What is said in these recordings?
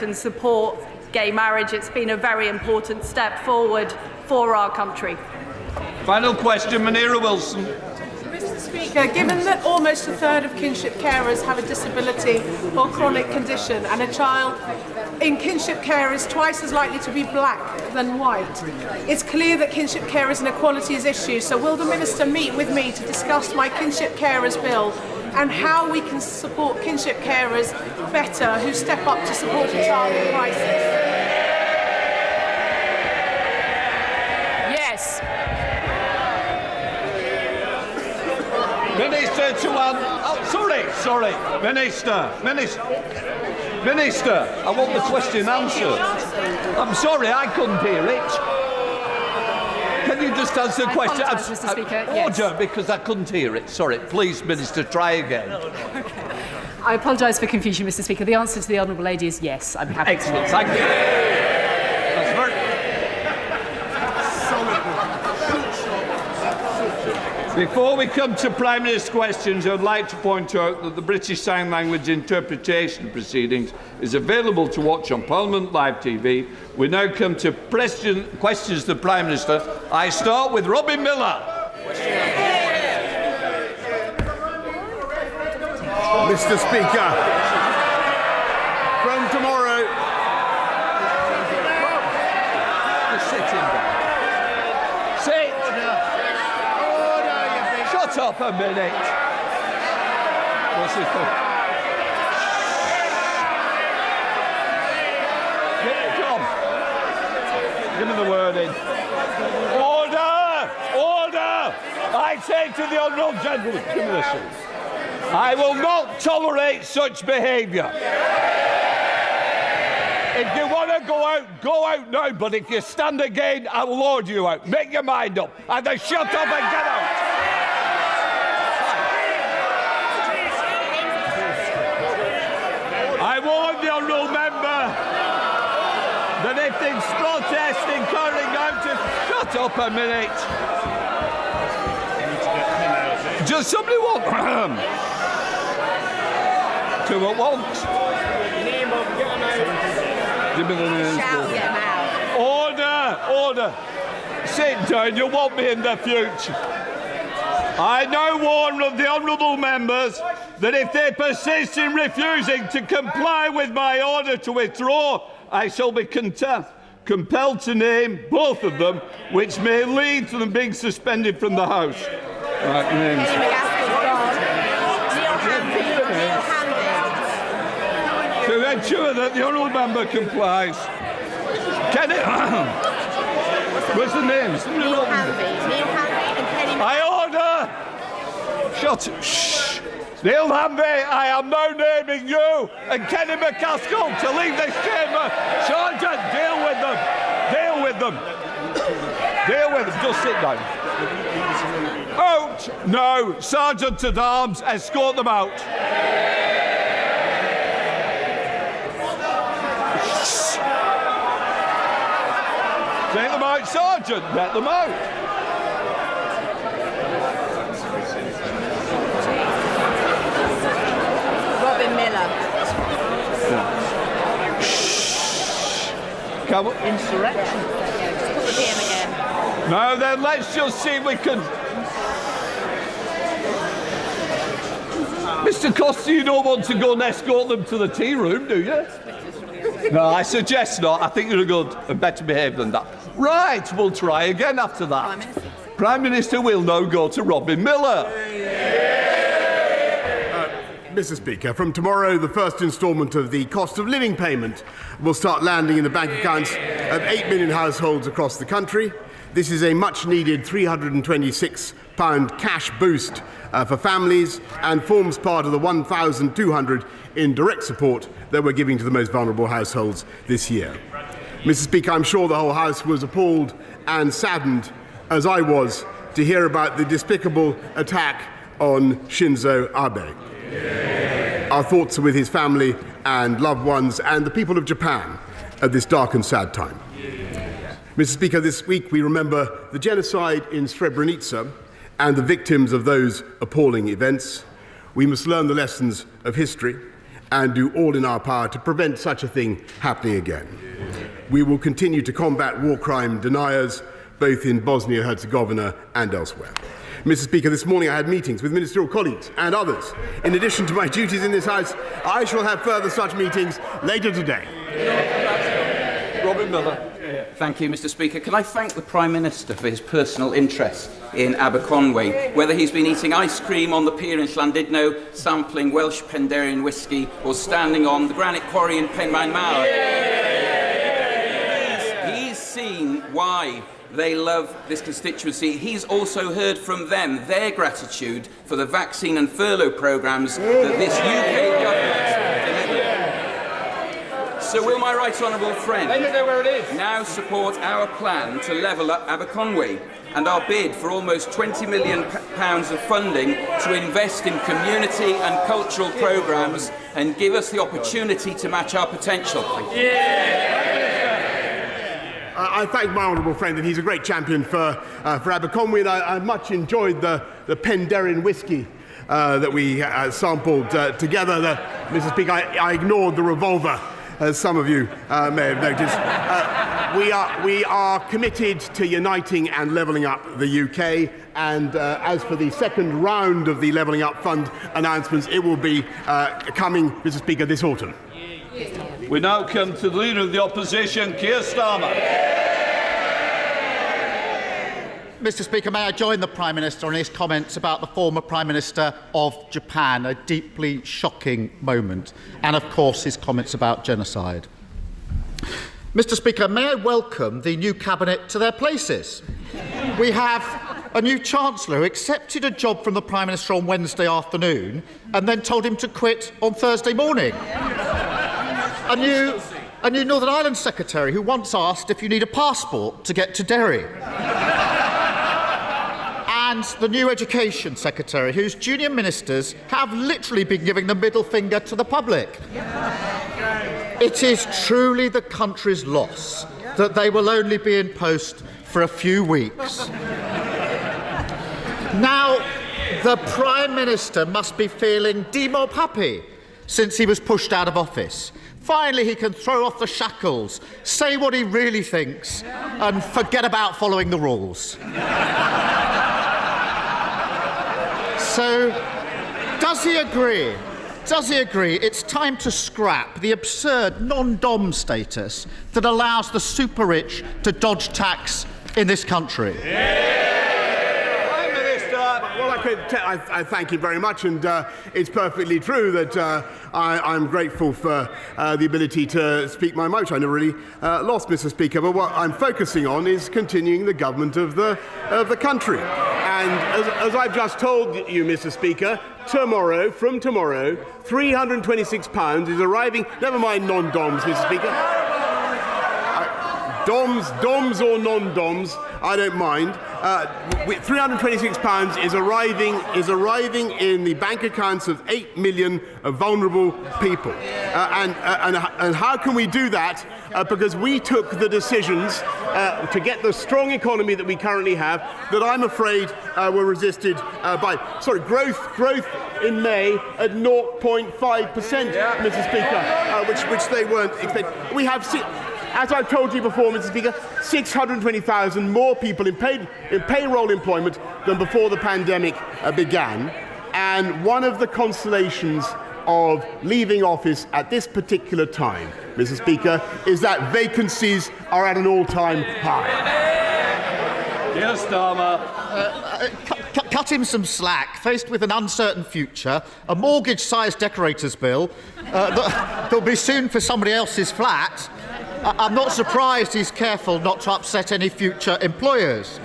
and support gay marriage. It's been a very important step forward for our country. Final question, Munira Wilson. Mr. Speaker, given that almost a third of kinship carers have a disability or chronic condition, and a child in kinship care is twice as likely to be black than white, it's clear that kinship carers and equality is issues. So will the Minister meet with me to discuss my kinship carers bill and how we can support kinship carers better who step up to support a child in crisis? Yes. Minister to sorry. Minister, I want the question answered. I'm sorry, I couldn't hear it. Can you just answer the question? Mr. Speaker. Yes. Order, because I couldn't hear it. Sorry, please, Minister, try again. Okay. I apologise for confusion, Mr. Speaker. The answer to the honourable lady is yes. I'm happy. Excellent, thank you. That's very... Before we come to Prime Minister's questions, I would like to point out that the British Sign Language interpretation proceedings is available to watch on Parliament Live TV. We now come to questions to the Prime Minister. I start with Robin Miller. Mr. Speaker, from tomorrow... Just sit him down. Sit. Shut up a minute. What's this for? Come. Give me the word in. Order! Order! I say to the honourable gentleman, give me the seat. I will not tolerate such behaviour. If you want to go out now. But if you stand again, I will order you out. Make your mind up. Either shut up and get out. I warn the honourable member that if there's protesting carrying out to... Shut up a minute. Does somebody want... Two at once. Give me the names. Shout, get 'em out. Order. Sit down. You want me in the future. I now warn the honourable members that if they persist in refusing to comply with my order to withdraw, I shall be compelled to name both of them, which may lead to them being suspended from the House. Right, names. To ensure that the honourable member complies. Kenny. Where's the names? Neil Hanvey and Kenny. I order. Shut up. Shh. Neil Hanvey, I am now naming you and Kenny McCaskill to leave this chamber. Sergeant, deal with them. Just sit down. Out. No. Sergeant at arms, escort them out. Take them out, Sergeant. Let them out. Robin Miller. Come on. Insurrection. Just put the PM again. No, then let's just see if we can... Mr. Costa, you don't want to go and escort them to the tea room, do you? No, I suggest not. I think you're good and better behaved than that. Right, we'll try again after that. Prime Minister will now go to Robin Miller. Mr. Speaker, from tomorrow, the first instalment of the cost of living payment will start landing in the bank accounts of 8 million households across the country. This is a much-needed £326 cash boost for families and forms part of the £1,200 in direct support that we're giving to the most vulnerable households this year. Mr. Speaker, I'm sure the whole House was appalled and saddened, as I was, to hear about the despicable attack on Shinzo Abe. Our thoughts are with his family and loved ones and the people of Japan at this dark and sad time. Mr. Speaker, this week we remember the genocide in Srebrenica and the victims of those appalling events. We must learn the lessons of history and do all in our power to prevent such a thing happening again. We will continue to combat war crime deniers, both in Bosnia-Herzegovina and elsewhere. Mr. Speaker, this morning I had meetings with ministerial colleagues and others. In addition to my duties in this House, I shall have further such meetings later today. Robin Miller. Thank you, Mr. Speaker. Can I thank the Prime Minister for his personal interest in Aberconwy, whether he's been eating ice cream on the pier in Llandudno, sampling Welsh Penderyn whisky, or standing on the granite quarry in Penmaen Mawr. He's seen why they love this constituency. He's also heard from them their gratitude for the vaccine and furlough programmes that this UK government delivered. So will my right honourable friend now support our plan to level up Aberconwy and our bid for almost £20 million of funding to invest in community and cultural programmes and give us the opportunity to match our potential? I thank my honourable friend, and he's a great champion for Aberconwy, and I much enjoyed the Penderyn whisky that we sampled together. Mr. Speaker, I ignored the revolver, as some of you may have noticed. We are committed to uniting and levelling up the UK, and as for the second round of the Levelling Up Fund announcements, it will be coming, Mr. Speaker, this autumn. We now come to the Leader of the Opposition, Keir Starmer. Mr. Speaker, may I join the Prime Minister on his comments about the former Prime Minister of Japan, a deeply shocking moment, and of course his comments about genocide. Mr. Speaker, may I welcome the new Cabinet to their places. We have a new Chancellor who accepted a job from the Prime Minister on Wednesday afternoon and then told him to quit on Thursday morning. A new Northern Ireland Secretary who once asked if you need a passport to get to Derry. And the new Education Secretary, whose junior ministers have literally been giving the middle finger to the public. It is truly the country's loss that they will only be in post for a few weeks. Now, the Prime Minister must be feeling demo happy since he was pushed out of office. Finally, he can throw off the shackles, say what he really thinks, and forget about following the rules. So, does he agree? Does he agree it's time to scrap the absurd non-dom status that allows the super-rich to dodge tax in this country? Prime Minister. Well, I thank you very much, and it's perfectly true that I'm grateful for the ability to speak my mind, which I never really lost, Mr. Speaker. But what I'm focusing on is continuing the government of the country. And as I've just told you, Mr. Speaker, from tomorrow, £326 is arriving. Never mind non-doms, Mr. Speaker. Doms or non-doms, I don't mind. £326 is arriving in the bank accounts of 8 million vulnerable people. And how can we do that? Because we took the decisions to get the strong economy that we currently have that I'm afraid were resisted by growth in May at 0.5%, Mr. Speaker, which they weren't expecting. We have. As I've told you before, Mr. Speaker, 620,000 more people in payroll employment than before the pandemic began. And one of the consolations of leaving office at this particular time, Mr. Speaker, is that vacancies are at an all-time high. Keir Starmer. Cut him some slack. Faced with an uncertain future, a mortgage-sized decorator's bill that'll be soon for somebody else's flat, I'm not surprised he's careful not to upset any future employers.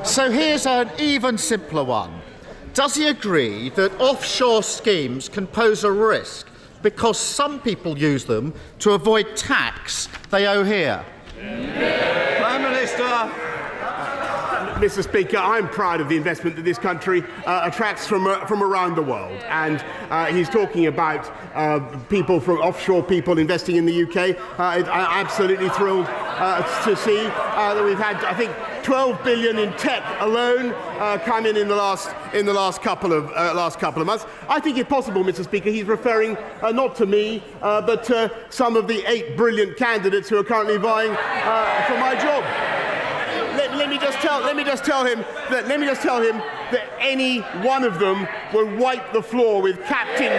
So here's an even simpler one. Does he agree that offshore schemes can pose a risk because some people use them to avoid tax they owe here? Prime Minister. Mr. Speaker, I'm proud of the investment that this country attracts from around the world. And he's talking about people from offshore people investing in the UK. I'm absolutely thrilled to see that we've had, I think, 12 billion in tech alone come in the last couple of months. I think it's possible, Mr. Speaker, he's referring not to me, but to some of the 8 brilliant candidates who are currently vying for my job. Let me just tell him that any one of them will wipe the floor with Captain.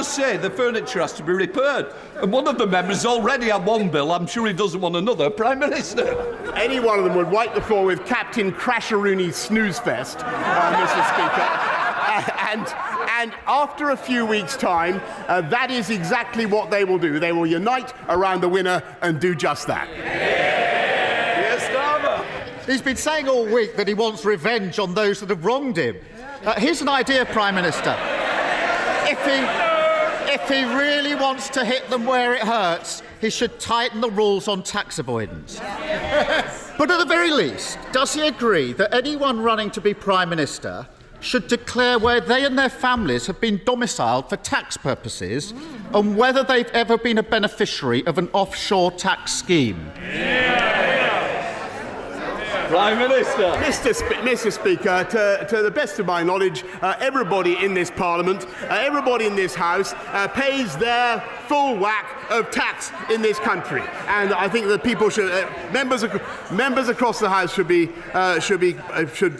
Say the furniture has to be repaired, and one of the members already had one bill. I'm sure he doesn't want another Prime Minister. Any one of them would wipe the floor with Captain Crasharoony Snoozefest, Mr. Speaker. And after a few weeks' time, that is exactly what they will do. They will unite around the winner and do just that. Yes, Starmer. He's been saying all week that he wants revenge on those that have wronged him. Here's an idea, Prime Minister. If he really wants to hit them where it hurts, he should tighten the rules on tax avoidance. But at the very least, does he agree that anyone running to be Prime Minister should declare where they and their families have been domiciled for tax purposes and whether they've ever been a beneficiary of an offshore tax scheme? Prime Minister. Mr. Speaker, to the best of my knowledge, everybody in this Parliament, everybody in this House pays their full whack of tax in this country, and I think that people should, members across the House should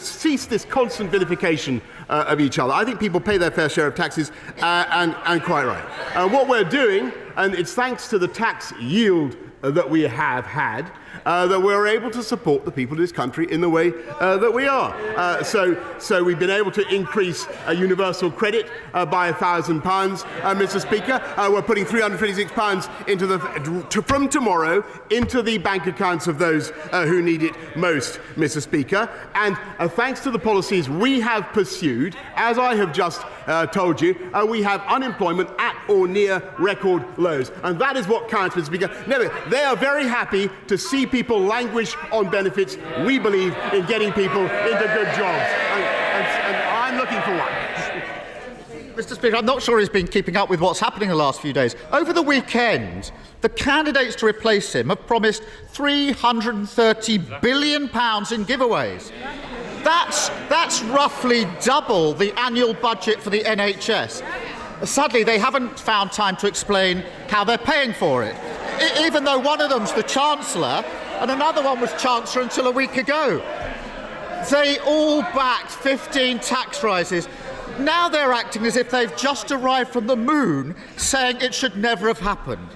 cease this constant vilification of each other. I think people pay their fair share of taxes, and quite right. What we're doing, and it's thanks to the tax yield that we have had, that we're able to support the people of this country in the way that we are. So we've been able to increase universal credit by £1,000, Mr. Speaker. We're putting £326 from tomorrow into the bank accounts of those who need it most, Mr. Speaker. And thanks to the policies we have pursued, as I have just told you, we have unemployment at or near record lows. And that is what counts, Mr. Speaker. No, they are very happy to see people languish on benefits. We believe in getting people into good jobs. And I'm looking for one. Mr. Speaker, I'm not sure he's been keeping up with what's happening the last few days. Over the weekend, the candidates to replace him have promised £330 billion in giveaways. That's roughly double the annual budget for the NHS. Sadly, they haven't found time to explain how they're paying for it, even though one of them's the Chancellor and another one was Chancellor until a week ago. They all backed 15 tax rises. Now they're acting as if they've just arrived from the moon, saying it should never have happened.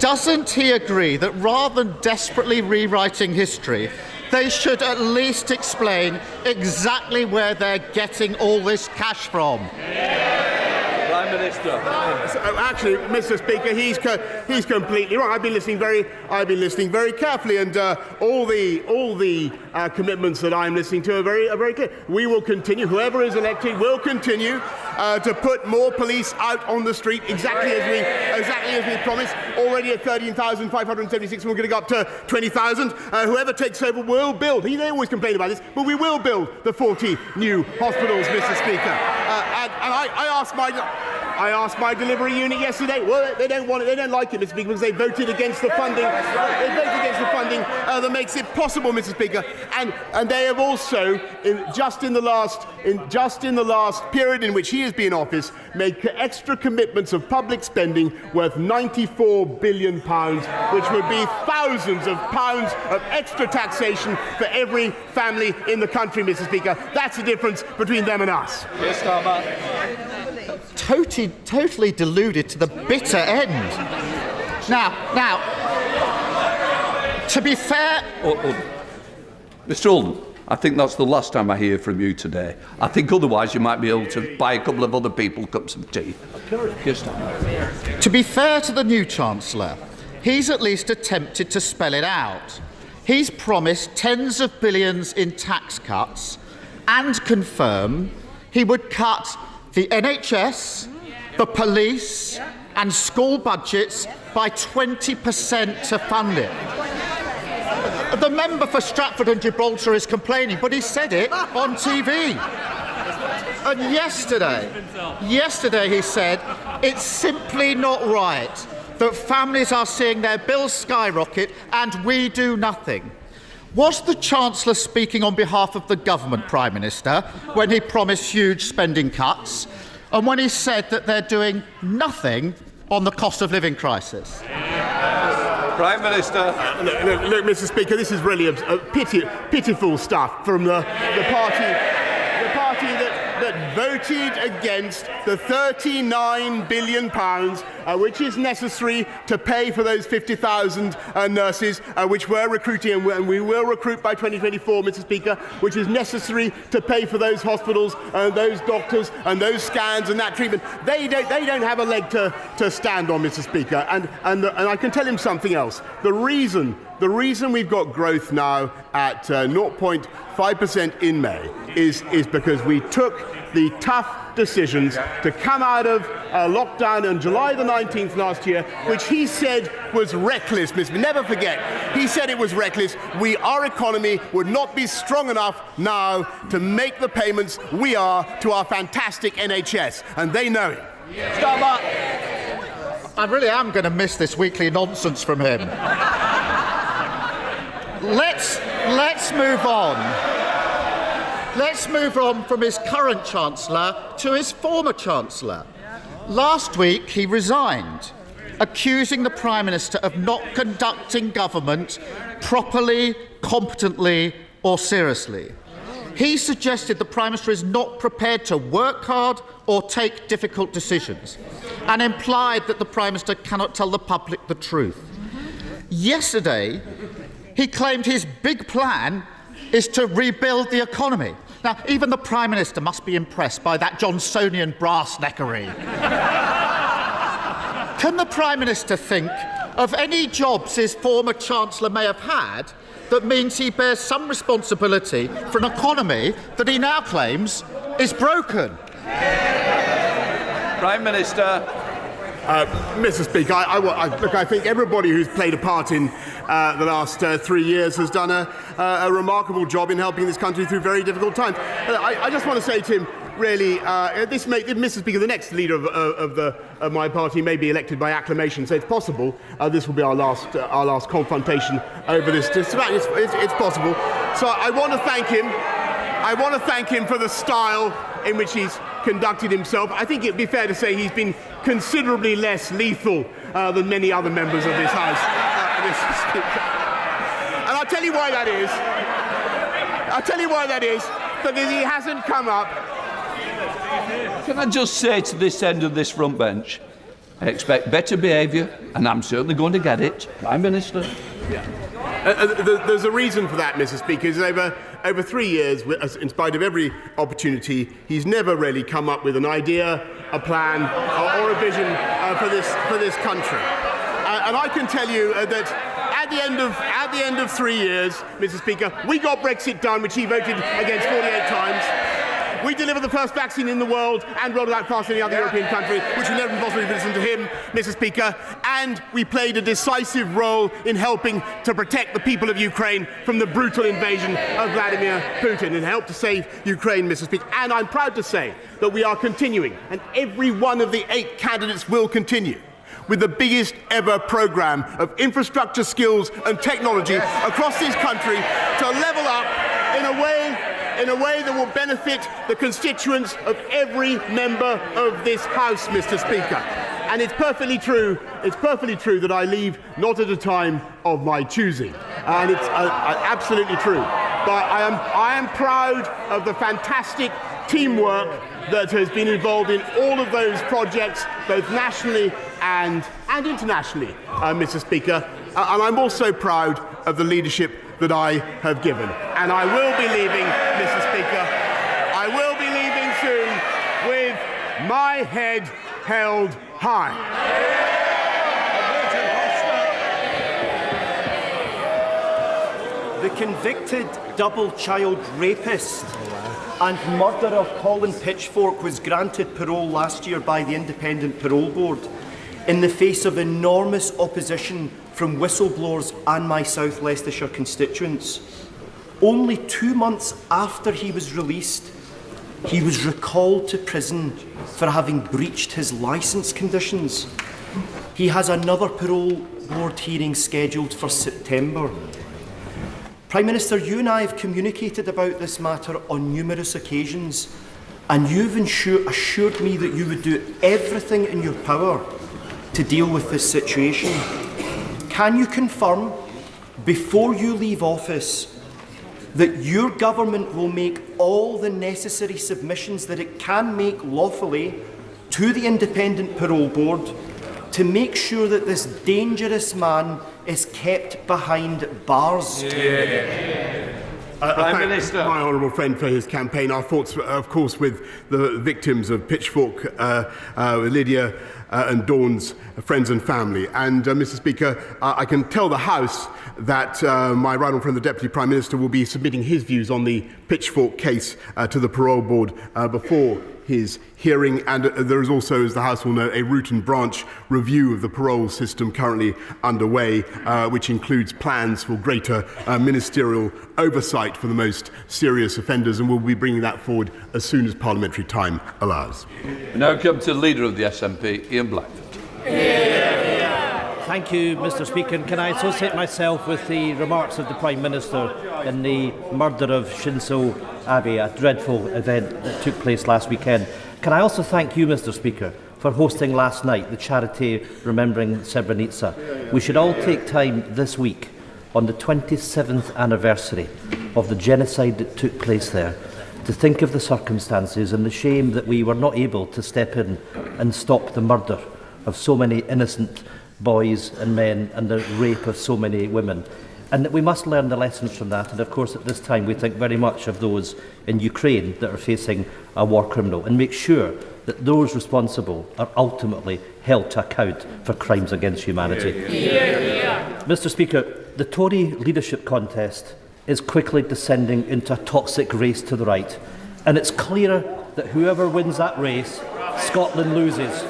Doesn't he agree that rather than desperately rewriting history, they should at least explain exactly where they're getting all this cash from? Prime Minister. Actually, Mr. Speaker, he's completely wrong. I've been listening very carefully, and all the commitments that I'm listening to are very clear. We will continue. Whoever is elected will continue to put more police out on the street, exactly as we promised. Already at 13,576, we're going to go up to 20,000. Whoever takes over will build. They always complain about this, but we will build the 40 new hospitals, Mr. Speaker. And I asked my delivery unit yesterday. Well, they don't want it. They don't like it, Mr. Speaker, because they voted against the funding. They voted against the funding that makes it possible, Mr. Speaker. And they have also, just in the last period in which he has been in office, made extra commitments of public spending worth £94 billion, which would be thousands of pounds of extra taxation for every family in the country, Mr. Speaker. That's the difference between them and us. Yes, Starmer. Totally deluded to the bitter end. Now, to be fair... Mr. Alden, I think that's the last time I hear from you today. I think otherwise you might be able to buy a couple of other people cups of tea. Yes, to be fair to the new Chancellor, he's at least attempted to spell it out. He's promised tens of billions in tax cuts and confirmed he would cut the NHS, the police and school budgets by 20% to fund it. The member for Stratford and Gibraltar is complaining, but he said it on TV. And yesterday he said it's simply not right that families are seeing their bills skyrocket and we do nothing. Was the Chancellor speaking on behalf of the government, Prime Minister, when he promised huge spending cuts and when he said that they're doing nothing on the cost of living crisis? Prime Minister. Look, Mr. Speaker, this is really pitiful stuff from the party that voted against the £39 billion which is necessary to pay for those 50,000 nurses which we're recruiting, and we will recruit by 2024, Mr. Speaker, which is necessary to pay for those hospitals and those doctors and those scans and that treatment. They don't have a leg to stand on, Mr. Speaker. And I can tell him something else. The reason we've got growth now at 0.5% in May is because we took the tough decisions to come out of lockdown on July the 19th last year, which he said was reckless. Never forget, he said it was reckless. Our economy would not be strong enough now to make the payments we are to our fantastic NHS, and they know it. Stop that. I really am going to miss this weekly nonsense from him. Let's move on. Let's move on from his current Chancellor to his former Chancellor. Last week he resigned, accusing the Prime Minister of not conducting government properly, competently or seriously. He suggested the Prime Minister is not prepared to work hard or take difficult decisions, and implied that the Prime Minister cannot tell the public the truth. Yesterday, he claimed his big plan is to rebuild the economy. Now, even the Prime Minister must be impressed by that Johnsonian brass-neckery. Can the Prime Minister think of any jobs his former Chancellor may have had that means he bears some responsibility for an economy that he now claims is broken? Prime Minister. Mr. Speaker, I think everybody who's played a part in the last 3 years has done a remarkable job in helping this country through very difficult times. I just want to say to him, really, Mr. Speaker, the next leader of my party may be elected by acclamation, so it's possible this will be our last confrontation over this. It's possible. So I want to thank him. I want to thank him for the style in which he's conducted himself. I think it'd be fair to say he's been considerably less lethal than many other members of this House. And I'll tell you why that is. Because he hasn't come up. Can I just say to this end of this front bench, I expect better behaviour, and I'm certainly going to get it. Prime Minister. There's a reason for that, Mr. Speaker. Is over 3 years, in spite of every opportunity, he's never really come up with an idea, a plan, or a vision for this country. And I can tell you that at the end of 3 years, Mr. Speaker, we got Brexit done, which he voted against 48 times. We delivered the first vaccine in the world and rolled it out faster than any other European country, which would never possibly listen to him, Mr. Speaker. And we played a decisive role in helping to protect the people of Ukraine from the brutal invasion of Vladimir Putin and helped to save Ukraine, Mr. Speaker. And I'm proud to say that we are continuing, and every one of the 8 candidates will continue, with the biggest ever programme of infrastructure, skills and technology across this country to level up in a way that will benefit the constituents of every member of this House, Mr. Speaker. And it's perfectly true that I leave not at a time of my choosing. And it's absolutely true. But I am proud of the fantastic teamwork that has been involved in all of those projects, both nationally and internationally, Mr. Speaker. And I'm also proud of the leadership that I have given. And I will be leaving, Mr. Speaker. I will be leaving soon with my head held high. The convicted double-child rapist and murderer Colin Pitchfork was granted parole last year by the Independent Parole Board in the face of enormous opposition from whistleblowers and my South Leicestershire constituents. Only 2 months after he was released, he was recalled to prison for having breached his licence conditions. He has another parole board hearing scheduled for September. Prime Minister, you and I have communicated about this matter on numerous occasions, and you've assured me that you would do everything in your power to deal with this situation. Can you confirm, before you leave office, that your government will make all the necessary submissions that it can make lawfully to the Independent Parole Board to make sure that this dangerous man is kept behind bars? Prime Minister. My honourable friend for his campaign. Our thoughts, of course, with the victims of Pitchfork, Lydia and Dawn's friends and family. And, Mr. Speaker, I can tell the House that my right honourable friend, the Deputy Prime Minister, will be submitting his views on the Pitchfork case to the Parole Board before his hearing, and there is also, as the House will know, a root and branch review of the parole system currently underway, which includes plans for greater ministerial oversight for the most serious offenders, and we'll be bringing that forward as soon as parliamentary time allows. We now come to the Leader of the SNP, Ian Blackford. Thank you, Mr. Speaker. And can I associate myself with the remarks of the Prime Minister in the murder of Shinzo Abe, a dreadful event that took place last weekend. Can I also thank you, Mr. Speaker, for hosting last night the charity Remembering Srebrenica. We should all take time this week, on the 27th anniversary of the genocide that took place there, to think of the circumstances and the shame that we were not able to step in and stop the murder of so many innocent boys and men and the rape of so many women. And that we must learn the lessons from that. And of course, at this time, we think very much of those in Ukraine that are facing a war criminal, and make sure that those responsible are ultimately held to account for crimes against humanity. Mr. Speaker, the Tory leadership contest is quickly descending into a toxic race to the right. And it's clear that whoever wins that race, Scotland loses.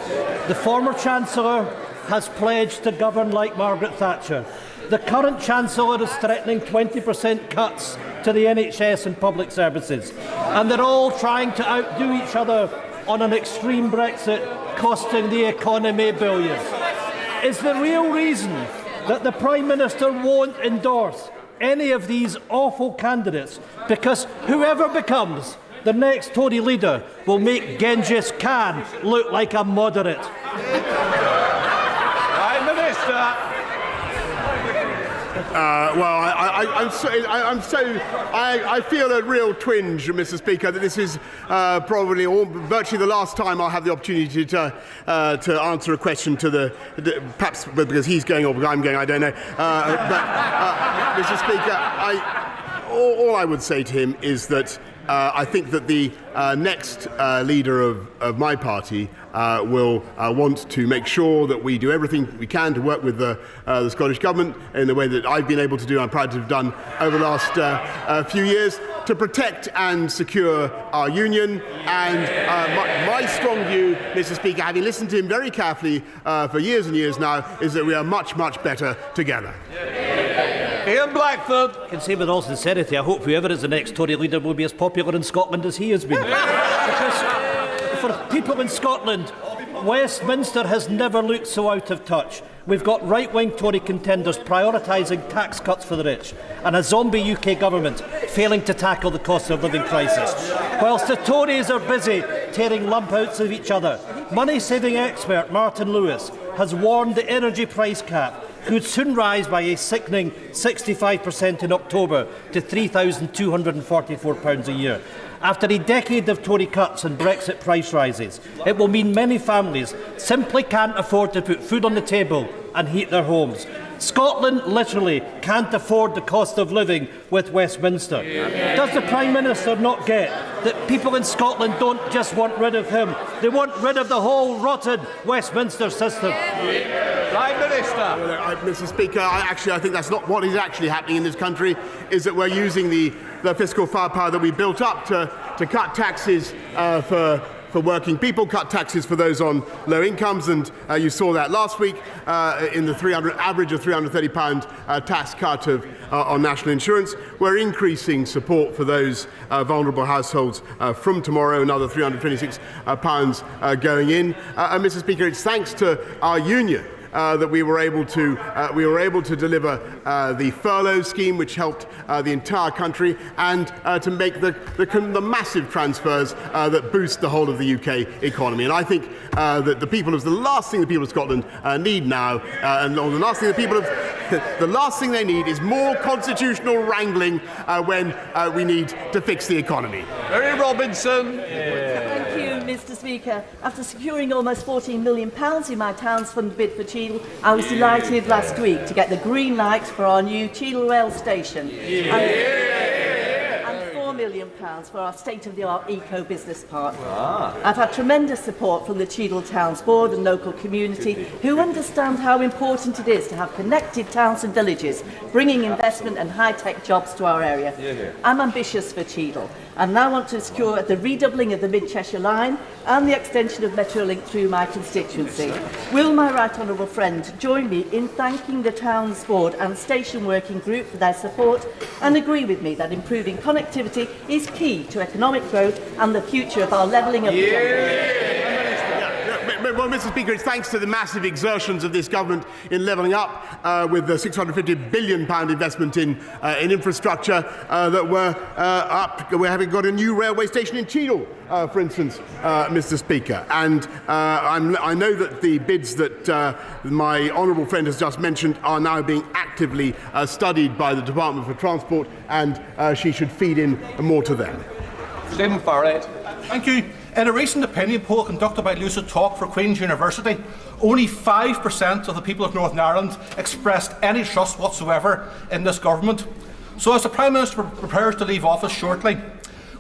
The former Chancellor has pledged to govern like Margaret Thatcher. The current Chancellor is threatening 20% cuts to the NHS and public services. And they're all trying to outdo each other on an extreme Brexit, costing the economy billions. Is the real reason that the Prime Minister won't endorse any of these awful candidates because whoever becomes the next Tory leader will make Genghis Khan look like a moderate? Prime Minister. I feel a real twinge, Mr. Speaker, that this is probably virtually the last time I'll have the opportunity to answer a question to perhaps because he's going or because I'm going, I don't know. Mr. Speaker, all I would say to him is that I think that the next leader of my party will want to make sure that we do everything we can to work with the Scottish Government in the way that I've been able to do, I'm proud to have done over the last few years, to protect and secure our union. And my strong view, Mr. Speaker, having listened to him very carefully for years and years now, is that we are much, much better together. Ian Blackford. I can say with all sincerity, I hope whoever is the next Tory leader will be as popular in Scotland as he has been. Because for people in Scotland, Westminster has never looked so out of touch. We've got right-wing Tory contenders prioritising tax cuts for the rich, and a zombie UK government failing to tackle the cost of living crisis. Whilst the Tories are busy tearing lumpouts of each other, money-saving expert Martin Lewis has warned the energy price cap could soon rise by a sickening 65% in October to £3,244 a year. After a decade of Tory cuts and Brexit price rises, it will mean many families simply can't afford to put food on the table and heat their homes. Scotland literally can't afford the cost of living with Westminster. Does the Prime Minister not get that people in Scotland don't just want rid of him, they want rid of the whole rotten Westminster system. Prime Minister. Mr. Speaker, I think that's not what is actually happening in this country, is that we're using the fiscal firepower that we built up to cut taxes for working people, cut taxes for those on low incomes, and you saw that last week in the average of £330 tax cut on national insurance. We're increasing support for those vulnerable households from tomorrow, another £326 going in. And Mr. Speaker, it's thanks to our union that we were able to deliver the furlough scheme, which helped the entire country, and to make the massive transfers that boost the whole of the UK economy. And I think that the last thing the people of Scotland need now, the last thing they need is more constitutional wrangling when we need to fix the economy. Mary Robinson. Thank you, Mr. Speaker. After securing almost £14 million in my Towns Fund bid for Cheadle, I was delighted last week to get the green light for our new Cheadle rail station. And £4 million for our state-of-the-art eco-business park. I've had tremendous support from the Cheadle Towns Board and local community, who understand how important it is to have connected towns and villages, bringing investment and high-tech jobs to our area. I'm ambitious for Cheadle, and now want to secure the redoubling of the Mid-Cheshire Line and the extension of Metrolink through my constituency. Will my right honourable friend join me in thanking the Towns Board and Station Working Group for their support, and agree with me that improving connectivity is key to economic growth and the future of our levelling up the Well, Mr. Speaker, it's thanks to the massive exertions of this government in levelling up with the £650 billion investment in infrastructure that we're having got a new railway station in Cheadle, for instance, Mr. Speaker. And I know that the bids that my honourable friend has just mentioned are now being actively studied by the Department for Transport, and she should feed in more to them. Stephen Farrett. Thank you. In a recent opinion poll conducted by Lucid Talk for Queen's University, only 5% of the people of Northern Ireland expressed any trust whatsoever in this government. So as the Prime Minister prepares to leave office shortly,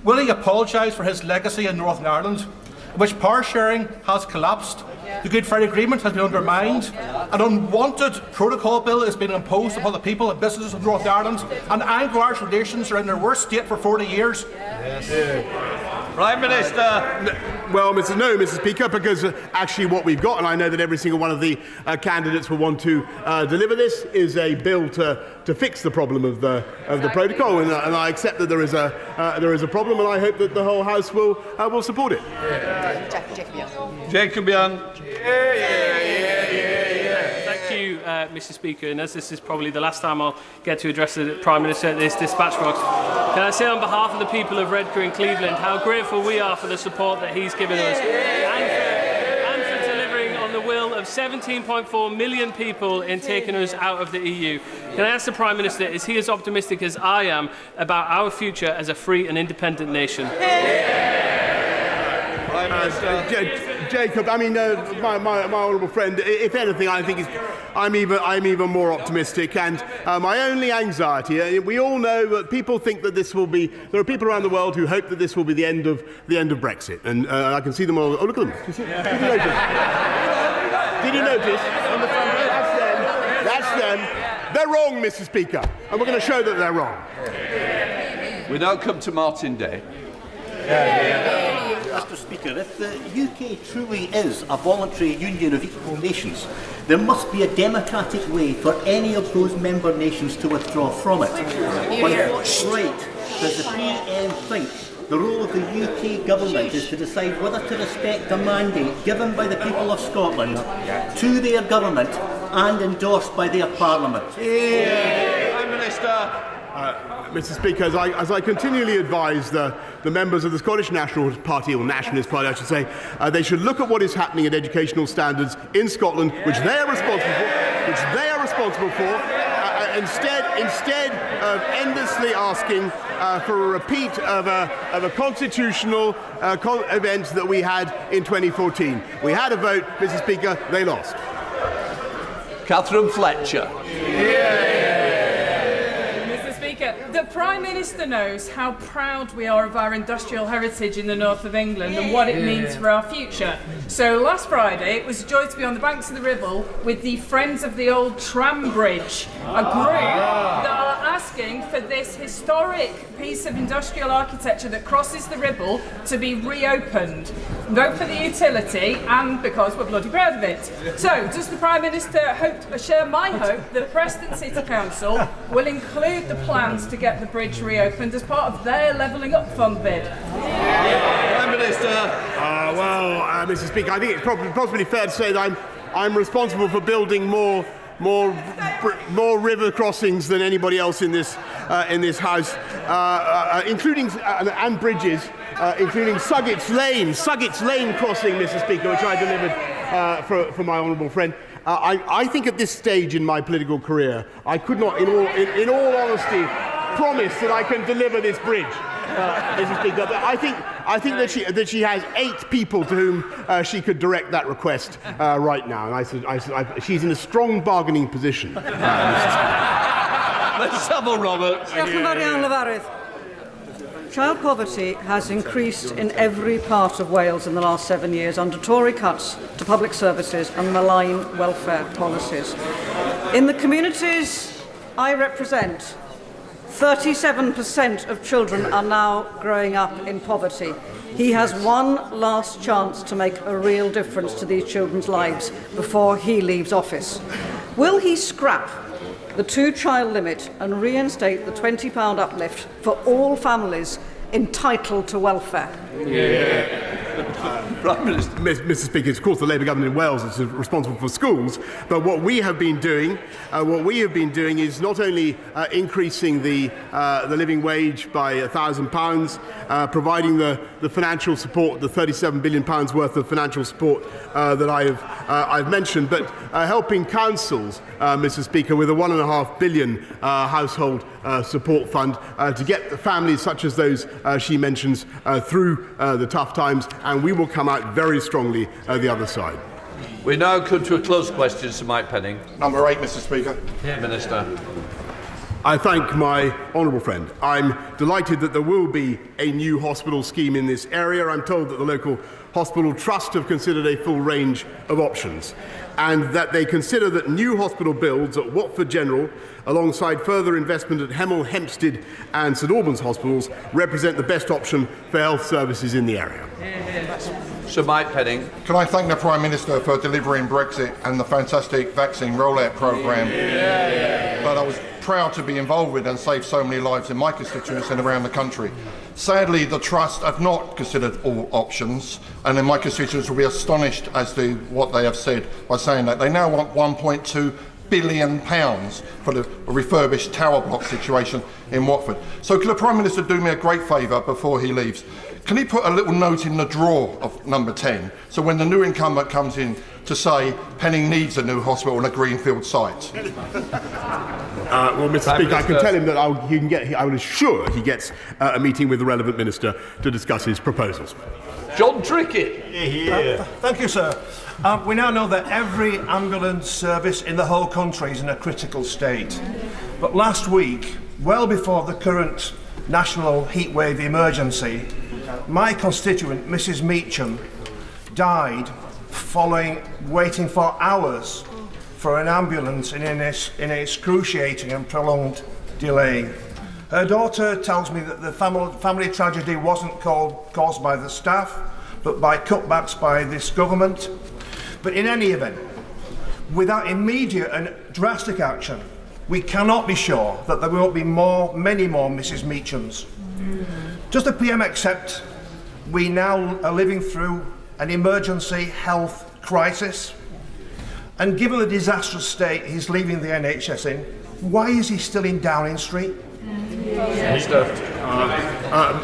will he apologise for his legacy in Northern Ireland, in which power sharing has collapsed, the Good Friday Agreement has been undermined, an unwanted protocol bill is being imposed upon the people and businesses of Northern Ireland, and Anglo-Irish relations are in their worst state for 40 years? Prime Minister. Well, Mr. Speaker, because actually what we've got, and I know that every single one of the candidates will want to deliver this, is a bill to fix the problem of the protocol, and I accept that there is a problem, and I hope that the whole House will support it. Jacob Young. Thank you, Mr. Speaker, and as this is probably the last time I'll get to address the Prime Minister at this dispatch box, can I say on behalf of the people of Redcar and Cleveland how grateful we are for the support that he's given us and for delivering on the will of 17.4 million people in taking us out of the EU. Can I ask the Prime Minister, is he as optimistic as I am about our future as a free and independent nation? Jacob, I mean, my honourable friend, if anything, I think I'm even more optimistic. And my only anxiety, we all know that people think that this will be. There are people around the world who hope that this will be the end of Brexit, and I can see them all. Oh, look at them! Did you notice? On the front row. That's them. They're wrong, Mr. Speaker, and we're going to show that they're wrong. We now come to Martin Day. Mr. Speaker, if the UK truly is a voluntary union of equal nations, there must be a democratic way for any of those member nations to withdraw from it. By what right does the PM think the role of the UK government is to decide whether to respect a mandate given by the people of Scotland to their government and endorsed by their Parliament? Prime Minister. Mr. Speaker, as I continually advise the members of the Scottish National Party, or Nationalist Party I should say, they should look at what is happening at educational standards in Scotland, which they are responsible for, instead of endlessly asking for a repeat of a constitutional event that we had in 2014. We had a vote, Mr. Speaker, they lost. Catherine Fletcher. The Prime Minister knows how proud we are of our industrial heritage in the north of England and what it means for our future. So last Friday it was a joy to be on the banks of the Ribble with the Friends of the Old Tram Bridge, a group that are asking for this historic piece of industrial architecture that crosses the Ribble to be reopened. Vote for the utility, and because we're bloody proud of it. So, does the Prime Minister share my hope that Preston City Council will include the plans to get the bridge reopened as part of their Levelling Up Fund bid? Prime Minister. Mr. Speaker, I think it's possibly fair to say that I'm responsible for building more river crossings than anybody else in this House, including and bridges, including Suggett's Lane crossing, Mr. Speaker, which I delivered for my honourable friend. I think at this stage in my political career, I could not, in all honesty, promise that I can deliver this bridge, Mr. Speaker. But I think that she has 8 people to whom she could direct that request right now, and she's in a strong bargaining position. Let's have a Robert. Child poverty has increased in every part of Wales in the last 7 years under Tory cuts to public services and malign welfare policies. In the communities I represent, 37% of children are now growing up in poverty. He has one last chance to make a real difference to these children's lives before he leaves office. Will he scrap the 2-child limit and reinstate the £20 uplift for all families entitled to welfare? Mr. Speaker, it's of course the Labour government in Wales that's responsible for schools, but what we have been doing is not only increasing the living wage by £1,000, providing the financial support, the £37 billion worth of financial support that I've mentioned, but helping councils, Mr. Speaker, with a £1.5 billion household support fund to get the families such as those she mentions through the tough times, and we will come out very strongly the other side. We now come to a close question to Mike Penning. Number 8, Mr. Speaker. Minister. I thank my honourable friend. I'm delighted that there will be a new hospital scheme in this area. I'm told that the local hospital trust have considered a full range of options, and that they consider that new hospital builds at Watford General, alongside further investment at Hemel Hempstead and St Albans hospitals, represent the best option for health services in the area. Sir Mike Penning. Can I thank the Prime Minister for delivering Brexit and the fantastic vaccine rollout programme that I was proud to be involved with and save so many lives in my constituency and around the country. Sadly, the Trust have not considered all options, and in my constituents will be astonished as to what they have said by saying that they now want £1.2 billion for the refurbished tower block situation in Watford. So could the Prime Minister do me a great favour before he leaves? Can he put a little note in the drawer of number 10, so when the new incumbent comes in to say Penning needs a new hospital on a greenfield site? Well, Mr. Speaker, I can tell him that I will assure he gets a meeting with the relevant minister to discuss his proposals. John Trickett. Thank you, sir. We now know that every ambulance service in the whole country is in a critical state. But last week, well before the current national heatwave emergency, my constituent, Mrs. Meacham, died following waiting for hours for an ambulance in an excruciating and prolonged delay. Her daughter tells me that the family tragedy wasn't caused by the staff, but by cutbacks by this government. But in any event, without immediate and drastic action, we cannot be sure that there won't be many more Mrs. Meachams. Does the PM accept we now are living through an emergency health crisis? And given the disastrous state he's leaving the NHS in, why is he still in Downing Street?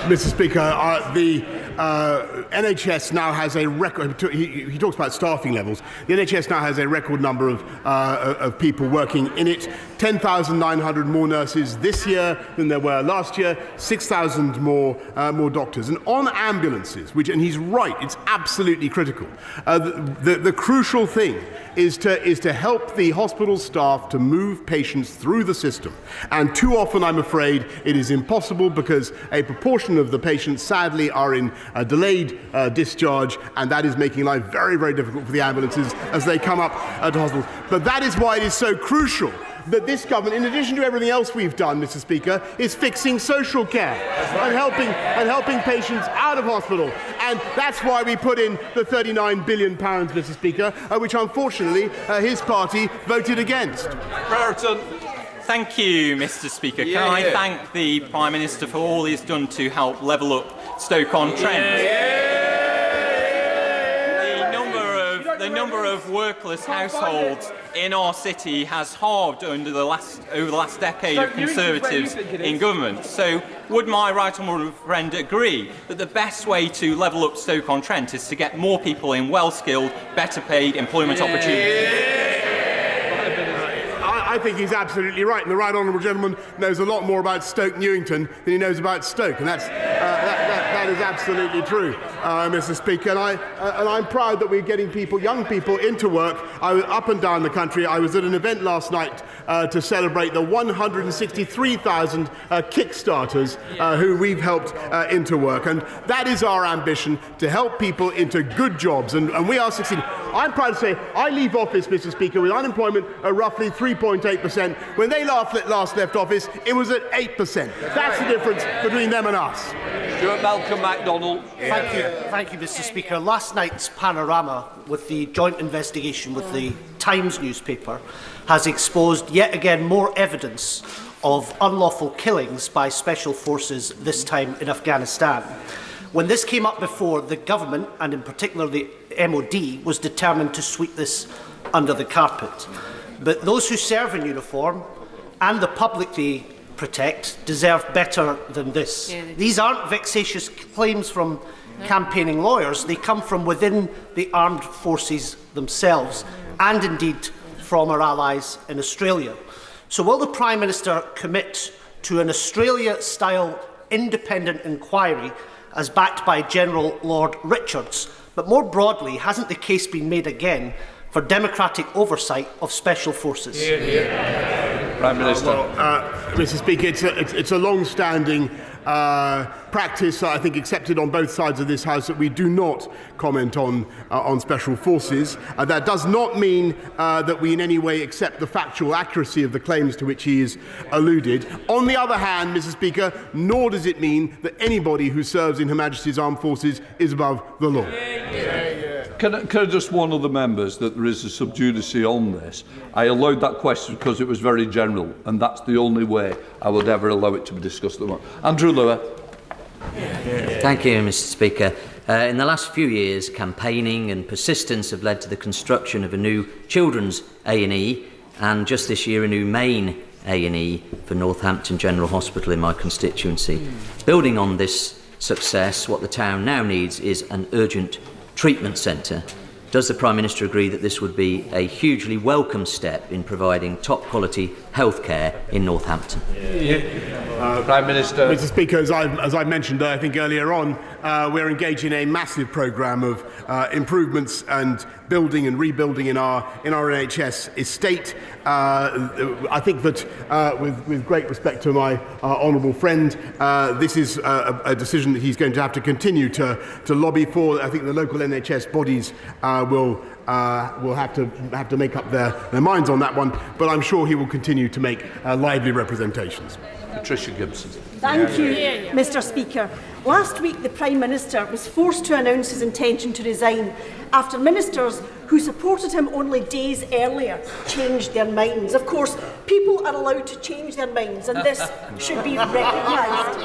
Mr. Speaker, NHS now has a record. He talks about staffing levels. The NHS now has a record number of people working in it. 10,900 more nurses this year than there were last year. 6,000 more doctors. And on ambulances, and he's right, it's absolutely critical. The crucial thing is to help the hospital staff to move patients through the system. And too often, I'm afraid, it is impossible because a proportion of the patients, sadly, are in delayed discharge, and that is making life very, very difficult for the ambulances as they come up to hospitals. But that is why it is so crucial that this government, in addition to everything else we've done, Mr. Speaker, is fixing social care and helping patients out of hospital. And that's why we put in the £39 billion, Mr. Speaker, which unfortunately his party voted against. Brereton. Thank you, Mr. Speaker. Can I thank the Prime Minister for all he's done to help level up Stoke-on-Trent? The number of workless households in our city has halved over the last decade of Conservatives in government. So would my right honourable friend agree that the best way to level up Stoke-on-Trent is to get more people in well-skilled, better-paid employment opportunities? I think he's absolutely right, and the right honourable gentleman knows a lot more about Stoke Newington than he knows about Stoke, and that is absolutely true, Mr. Speaker. And I'm proud that we're getting young people into work. I was up and down the country. I was at an event last night to celebrate the 163,000 Kickstarters who we've helped into work, and that is our ambition, to help people into good jobs, and we are succeeding. I'm proud to say I leave office, Mr. Speaker, with unemployment at roughly 3.8%. When they last left office, it was at 8%. That's the difference between them and us. Stuart Malcolm MacDonald. Thank you, Mr. Speaker. Last night's panorama with the joint investigation with the Times newspaper has exposed yet again more evidence of unlawful killings by special forces, this time in Afghanistan. When this came up before, the government, and in particular the MOD, was determined to sweep this under the carpet. But those who serve in uniform and the public they protect deserve better than this. These aren't vexatious claims from campaigning lawyers. They come from within the armed forces themselves, and indeed from our allies in Australia. So will the Prime Minister commit to an Australia-style independent inquiry as backed by General Lord Richards? But more broadly, hasn't the case been made again for democratic oversight of special forces? Prime Minister. Mr. Speaker, it's a long-standing practice, I think, accepted on both sides of this House, that we do not comment on special forces. That does not mean that we in any way accept the factual accuracy of the claims to which he is alluded. On the other hand, Mr. Speaker, nor does it mean that anybody who serves in Her Majesty's Armed Forces is above the law. Can I just warn other members that there is a sub judice on this? I allowed that question because it was very general, and that's the only way I would ever allow it to be discussed. Andrew Lewer. Thank you, Mr. Speaker. In the last few years, campaigning and persistence have led to the construction of a new children's A&E, and just this year a new main A&E for Northampton General Hospital in my constituency. Building on this success, what the town now needs is an urgent treatment centre. Does the Prime Minister agree that this would be a hugely welcome step in providing top quality health care in Northampton? Prime Minister. Mr. Speaker, as I mentioned, I think earlier on, we're engaged in a massive programme of improvements and building and rebuilding in our NHS estate. I think that, with great respect to my honourable friend, this is a decision that he's going to have to continue to lobby for. I think the local NHS bodies will have to make up their minds on that one, but I'm sure he will continue to make lively representations. Patricia Gibson. Thank you, Mr. Speaker. Last week, the Prime Minister was forced to announce his intention to resign after ministers who supported him only days earlier changed their minds. Of course, people are allowed to change their minds, and this should be recognised.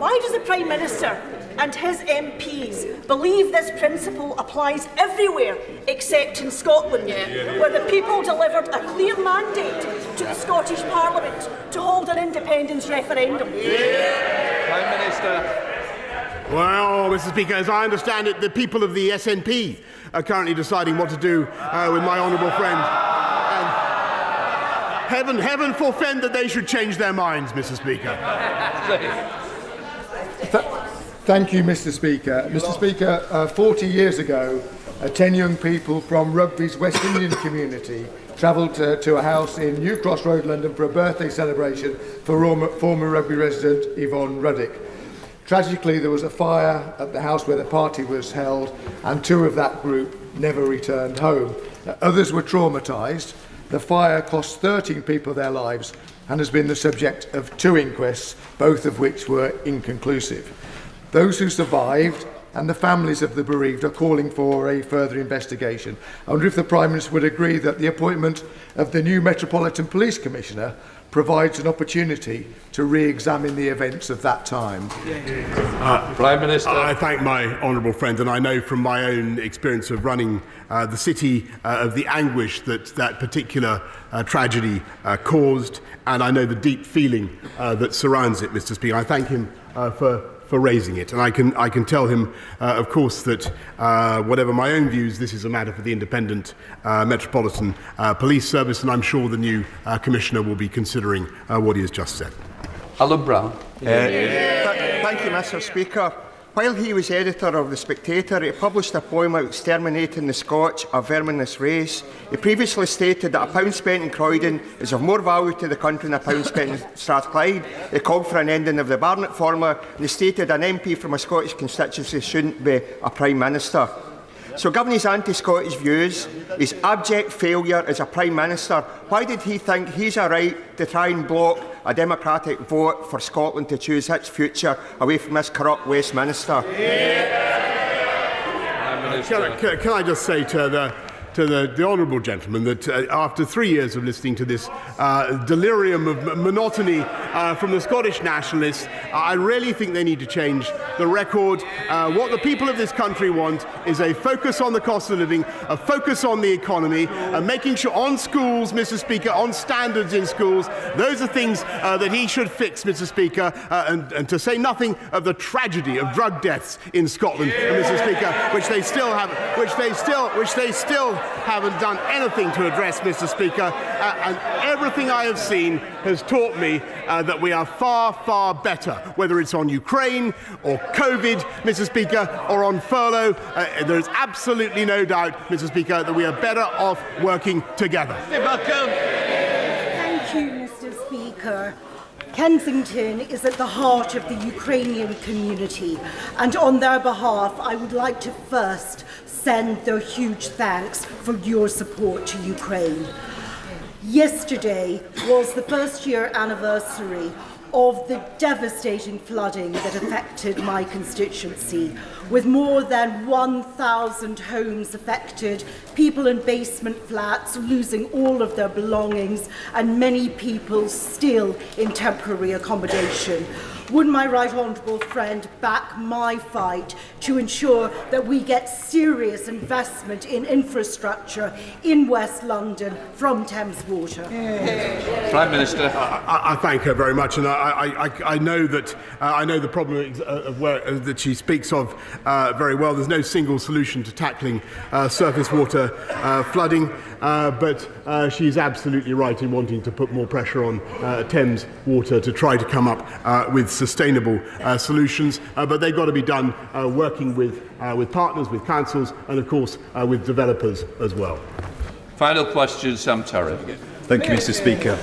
Why does the Prime Minister and his MPs believe this principle applies everywhere except in Scotland, where the people delivered a clear mandate to the Scottish Parliament to hold an independence referendum? Prime Minister. Well, Mr. Speaker, as I understand it, the people of the SNP are currently deciding what to do with my honourable friend. And heaven forfend that they should change their minds, Mr. Speaker. Thank you, Mr. Speaker. Mr. Speaker, 40 years ago, 10 young people from Rugby's West Indian community travelled to a house in New Cross Road, London, for a birthday celebration for former Rugby resident Yvonne Ruddick. Tragically, there was a fire at the house where the party was held, and 2 of that group never returned home. Others were traumatised. The fire cost 13 people their lives and has been the subject of 2 inquests, both of which were inconclusive. Those who survived and the families of the bereaved are calling for a further investigation. I wonder if the Prime Minister would agree that the appointment of the new Metropolitan Police Commissioner provides an opportunity to re-examine the events of that time. Prime Minister. I thank my honourable friend, and I know from my own experience of running the city of the anguish that that particular tragedy caused, and I know the deep feeling that surrounds it, Mr. Speaker. I thank him for raising it, and I can tell him, of course, that whatever my own views, this is a matter for the independent Metropolitan Police Service, and I'm sure the new Commissioner will be considering what he has just said. Alan Brown. Thank you, Mr. Speaker. While he was editor of The Spectator, he published a poem about exterminating the Scotch, a verminous race. He previously stated that £1 spent in Croydon is of more value to the country than £1 spent in Strathclyde. He called for an ending of the Barnett formula, and he stated an MP from a Scottish constituency shouldn't be a Prime Minister. So given his anti-Scottish views, his abject failure as a Prime Minister, why did he think he's a right to try and block a democratic vote for Scotland to choose its future away from this corrupt Westminster? Can I just say to the honourable gentleman that after 3 years of listening to this delirium of monotony from the Scottish nationalists, I really think they need to change the record. What the people of this country want is a focus on the cost of living, a focus on the economy, making sure on schools, Mr. Speaker, on standards in schools. Those are things that he should fix, Mr. Speaker, and to say nothing of the tragedy of drug deaths in Scotland, Mr. Speaker, which they still haven't done anything to address, Mr. Speaker, and everything I have seen has taught me that we are far, far better, whether it's on Ukraine or COVID, Mr. Speaker, or on furlough. There is absolutely no doubt, Mr. Speaker, that we are better off working together. Thank you, Mr. Speaker. Kensington is at the heart of the Ukrainian community, and on their behalf, I would like to first send their huge thanks for your support to Ukraine. Yesterday was the first-year anniversary of the devastating flooding that affected my constituency, with more than 1,000 homes affected, people in basement flats losing all of their belongings, and many people still in temporary accommodation. Would my right honourable friend back my fight to ensure that we get serious investment in infrastructure in West London from Thames Water? Prime Minister. I thank her very much, and I know that I know the problem of that she speaks of very well. There's no single solution to tackling surface water flooding, but she's absolutely right in wanting to put more pressure on Thames Water to try to come up with sustainable solutions, but they've got to be done working with partners, with councils, and of course with developers as well. Final question, Sam Tory. Thank you, Mr. Speaker.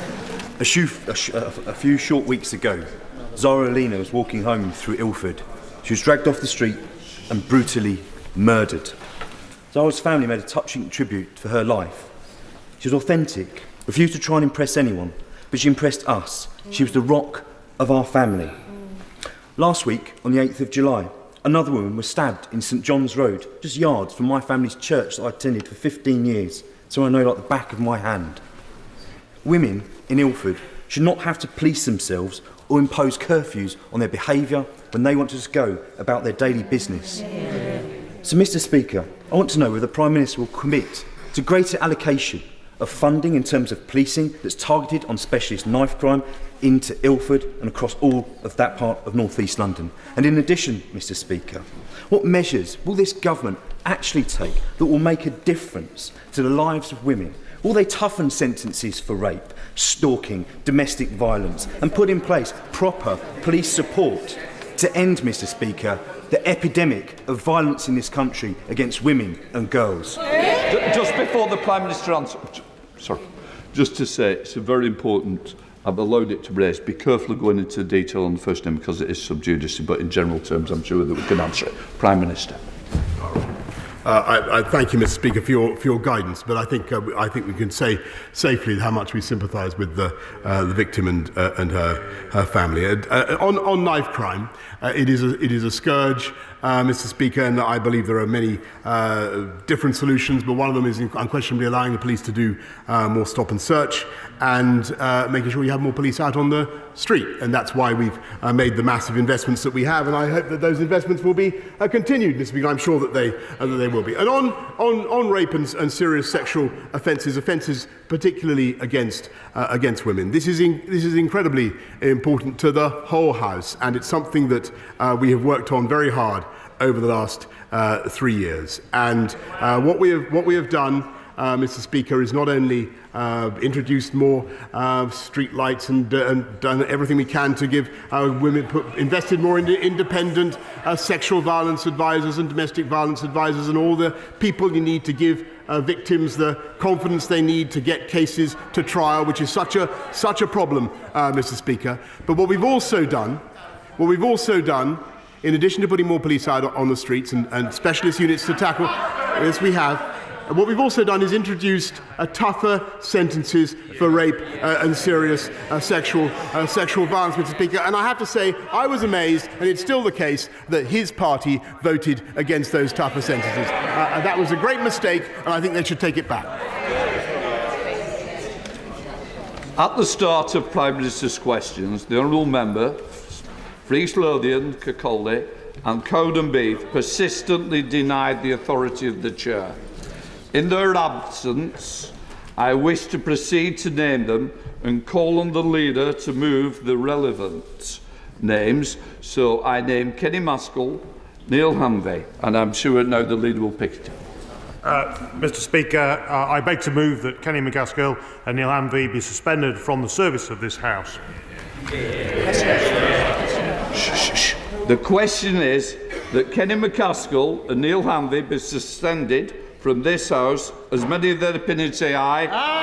A few short weeks ago, Zara Alina was walking home through Ilford. She was dragged off the street and brutally murdered. Zara's family made a touching tribute for her life. She was authentic, refused to try and impress anyone, but she impressed us. She was the rock of our family. Last week, on the 8th of July, another woman was stabbed in St John's Road, just yards from my family's church that I attended for 15 years, so I know like the back of my hand. Women in Ilford should not have to police themselves or impose curfews on their behaviour when they want to just go about their daily business. So, Mr. Speaker, I want to know whether the Prime Minister will commit to greater allocation of funding in terms of policing that's targeted on specialist knife crime into Ilford and across all of that part of North East London? And in addition, Mr Speaker, what measures will this government actually take that will make a difference to the lives of women? Will they toughen sentences for rape, stalking, domestic violence, and put in place proper police support to end, Mr Speaker, the epidemic of violence in this country against women and girls? Just before the Prime Minister answers, just to say it's very important. I've allowed it to raise. Be careful of going into detail on the first name because it is sub judice, but in general terms, I'm sure that we can answer it. Prime Minister. I thank you, Mr. Speaker, for your guidance, but I think we can say safely how much we sympathise with the victim and her family. On knife crime, it is a scourge, Mr. Speaker, and I believe there are many different solutions, but one of them is unquestionably allowing the police to do more stop and search and making sure we have more police out on the street. And that's why we've made the massive investments that we have, and I hope that those investments will be continued, Mr. Speaker. I'm sure that they will be. And on rape and serious sexual offences particularly against women, this is incredibly important to the whole House, and it's something that we have worked on very hard over the last 3 years. And what we have done, Mr. Speaker, is not only introduced more street lights and done everything we can to give women, invested more into independent sexual violence advisors and domestic violence advisors and all the people you need to give victims the confidence they need to get cases to trial, which is such a problem, Mr. Speaker. But what we've also done, in addition to putting more police out on the streets and specialist units to tackle this, what we've also done is introduced tougher sentences for rape and serious sexual violence, Mr. Speaker. And I have to say, I was amazed, and it's still the case, that his party voted against those tougher sentences. That was a great mistake, and I think they should take it back. At the start of Prime Minister's questions, the Honourable Member for East Lothian, Kirkcaldy and Cowdenbeath persistently denied the authority of the Chair. In their absence, I wish to proceed to name them and call on the leader to move the relevant names. So I name Kenny Maskell, Neil Hanvey, and I'm sure now the leader will pick it up. Mr. Speaker, I beg to move that Kenny McCaskill and Neil Hanvey be suspended from the service of this House. The question is that Kenny McCaskill and Neil Hanvey be suspended from this House. As many of their opinions say aye.